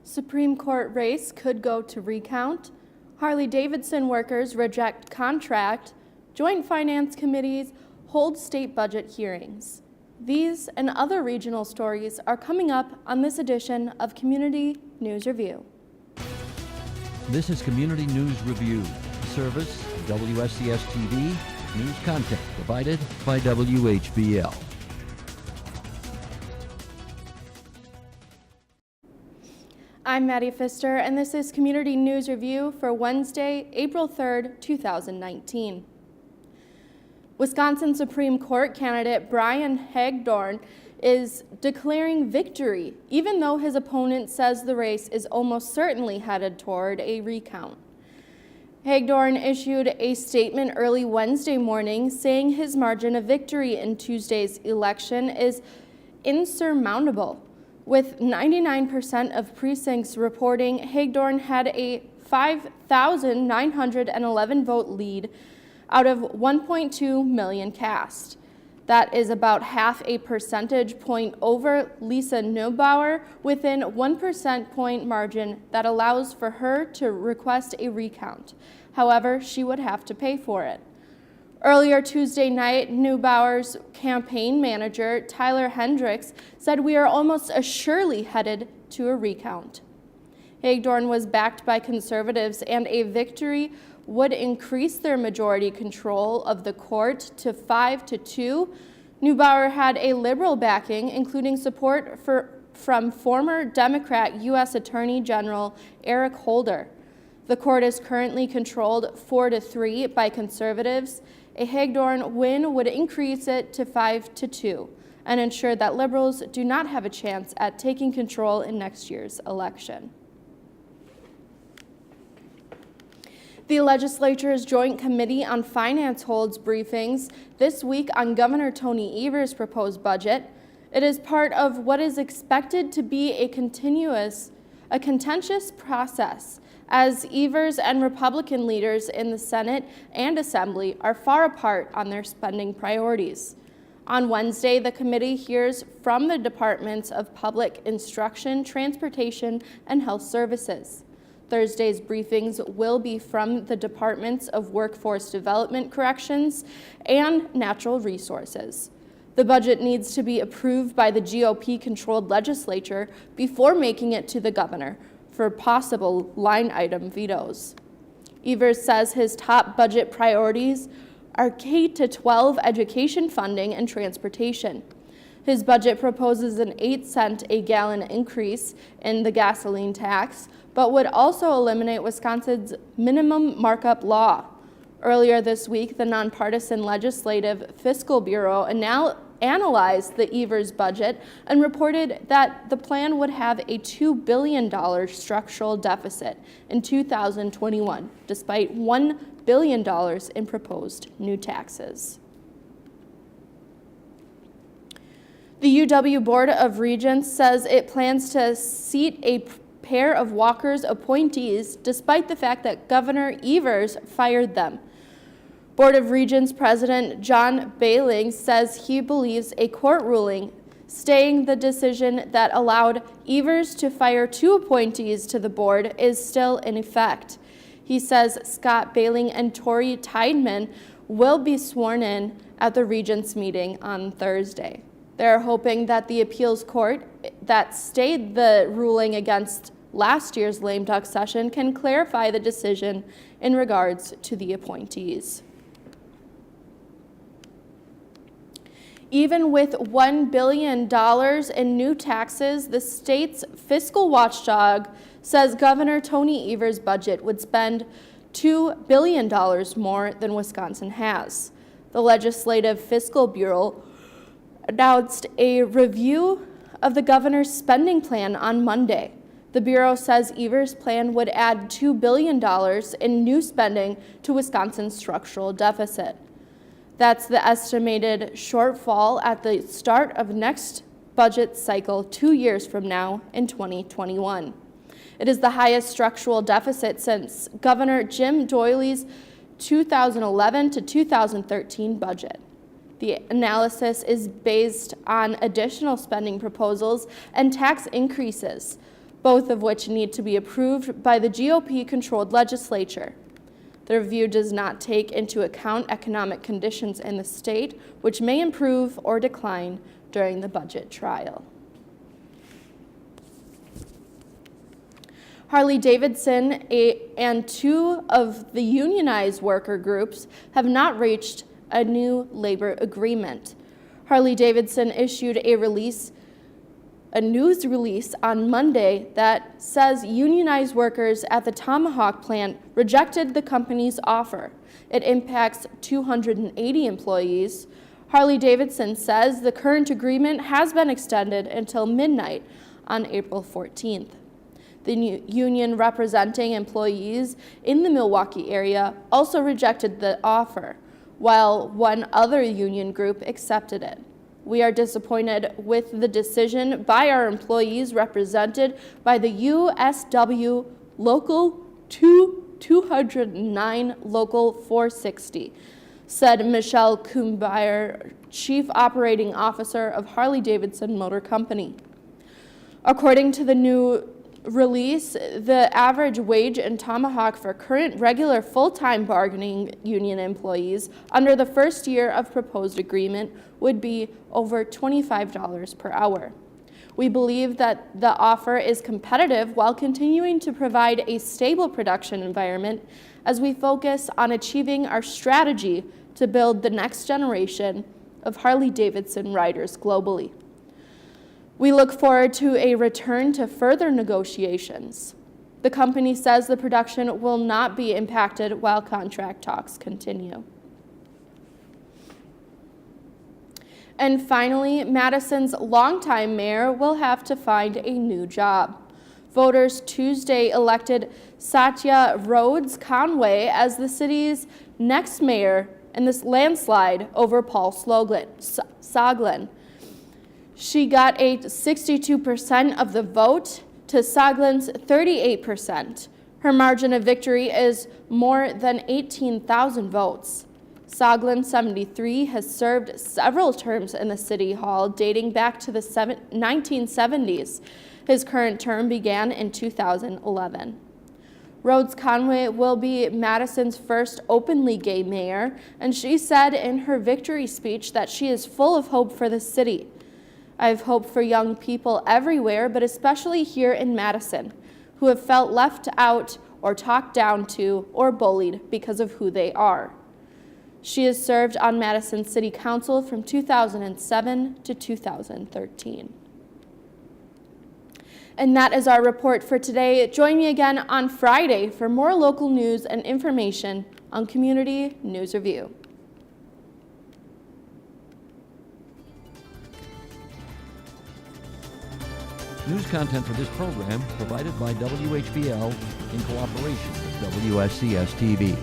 Supreme Court race could go to recount. Harley-Davidson workers reject contract. Joint Finance Committees hold state budget hearings. These and other regional stories are coming up on this edition of Community News Review. This is Community News Review, service WSCS TV, news content provided by WHBL. I'm Maddie Pfister, and this is Community News Review for Wednesday, April 3rd, 2019. Wisconsin Supreme Court candidate Brian Hagedorn is declaring victory, even though his opponent says the race is almost certainly headed toward a recount. Hagedorn issued a statement early Wednesday morning saying his margin of victory in Tuesday's election is insurmountable. With 99% of precincts reporting, Hagedorn had a 5,911 vote lead out of 1.2 million cast. That is about half a percentage point over Lisa Neubauer, within 1% point margin that allows for her to request a recount. However, she would have to pay for it. Earlier Tuesday night, Neubauer's campaign manager, Tyler Hendricks, said we are almost assuredly headed to a recount. Hagedorn was backed by conservatives, and a victory would increase their majority control of the court to 5-2. Neubauer had a liberal backing, including support from former Democrat U.S. Attorney General Eric Holder. The court is currently controlled 4-3 by conservatives. A Hagedorn win would increase it to 5-2 and ensure that liberals do not have a chance at taking control in next year's election. The legislature's Joint Committee on Finance holds briefings this week on Governor Tony Evers' proposed budget. It is part of what is expected to be a contentious process, as Evers and Republican leaders in the Senate and Assembly are far apart on their spending priorities. On Wednesday, the committee hears from the Departments of Public Instruction, Transportation, and Health Services. Thursday's briefings will be from the Departments of Workforce Development, Corrections, and Natural Resources. The budget needs to be approved by the GOP-controlled legislature before making it to the governor for possible line item vetoes. Evers says his top budget priorities are K-12 education funding and transportation. His budget proposes an 8-cent a gallon increase in the gasoline tax, but would also eliminate Wisconsin's minimum markup law. Earlier this week, the nonpartisan Legislative Fiscal Bureau analyzed the Evers budget and reported that the plan would have a $2 billion structural deficit in 2021, despite $1 billion in proposed new taxes. The UW Board of Regents says it plans to seat a pair of Walker's appointees despite the fact that Governor Evers fired them. Board of Regents President John Behling says he believes a court ruling staying the decision that allowed Evers to fire 2 appointees to the board is still in effect. He says Scott Behling and Tori Tideman will be sworn in at the Regents meeting on Thursday. They're hoping that the appeals court that stayed the ruling against last year's lame duck session can clarify the decision in regards to the appointees. Even with $1 billion in new taxes, the state's fiscal watchdog says Governor Tony Evers' budget would spend $2 billion more than Wisconsin has. The Legislative Fiscal Bureau announced a review of the governor's spending plan on Monday. The Bureau says Evers' plan would add $2 billion in new spending to Wisconsin's structural deficit. That's the estimated shortfall at the start of next budget cycle 2 years from now in 2021. It is the highest structural deficit since Governor Jim Doyley's 2011 to 2013 budget. The analysis is based on additional spending proposals and tax increases, both of which need to be approved by the GOP-controlled legislature. The review does not take into account economic conditions in the state, which may improve or decline during the budget trial. Harley-Davidson and two of the unionized worker groups have not reached a new labor agreement. Harley-Davidson issued a news release on Monday that says unionized workers at the Tomahawk plant rejected the company's offer. It impacts 280 employees. Harley-Davidson says the current agreement has been extended until midnight on April 14th. The union representing employees in the Milwaukee area also rejected the offer, while one other union group accepted it. We are disappointed with the decision by our employees represented by the USW Local 209 Local 460, said Michelle Kumbayer, Chief Operating Officer of Harley-Davidson Motor Company. According to the new release, the average wage in Tomahawk for current regular full-time bargaining union employees under the first year of proposed agreement would be over $25 per hour. We believe that the offer is competitive while continuing to provide a stable production environment as we focus on achieving our strategy to build the next generation of Harley-Davidson riders globally. We look forward to a return to further negotiations. The company says the production will not be impacted while contract talks continue. And finally, Madison's longtime mayor will have to find a new job. Voters Tuesday elected Satya Rhodes Conway as the city's next mayor in this landslide over Paul Soglin. She got a 62% of the vote to Soglin's 38%. Her margin of victory is more than 18,000 votes. Soglin, 73, has served several terms in the city hall dating back to the 1970s. His current term began in 2011. Rhodes Conway will be Madison's first openly gay mayor, and she said in her victory speech that she is full of hope for the city. I have hope for young people everywhere, but especially here in Madison, who have felt left out or talked down to or bullied because of who they are. She has served on Madison City Council from 2007 to 2013. And that is our report for today. Join me again on Friday for more local news and information on Community News Review. News content for this program provided by WHBL in cooperation with WSCS TV.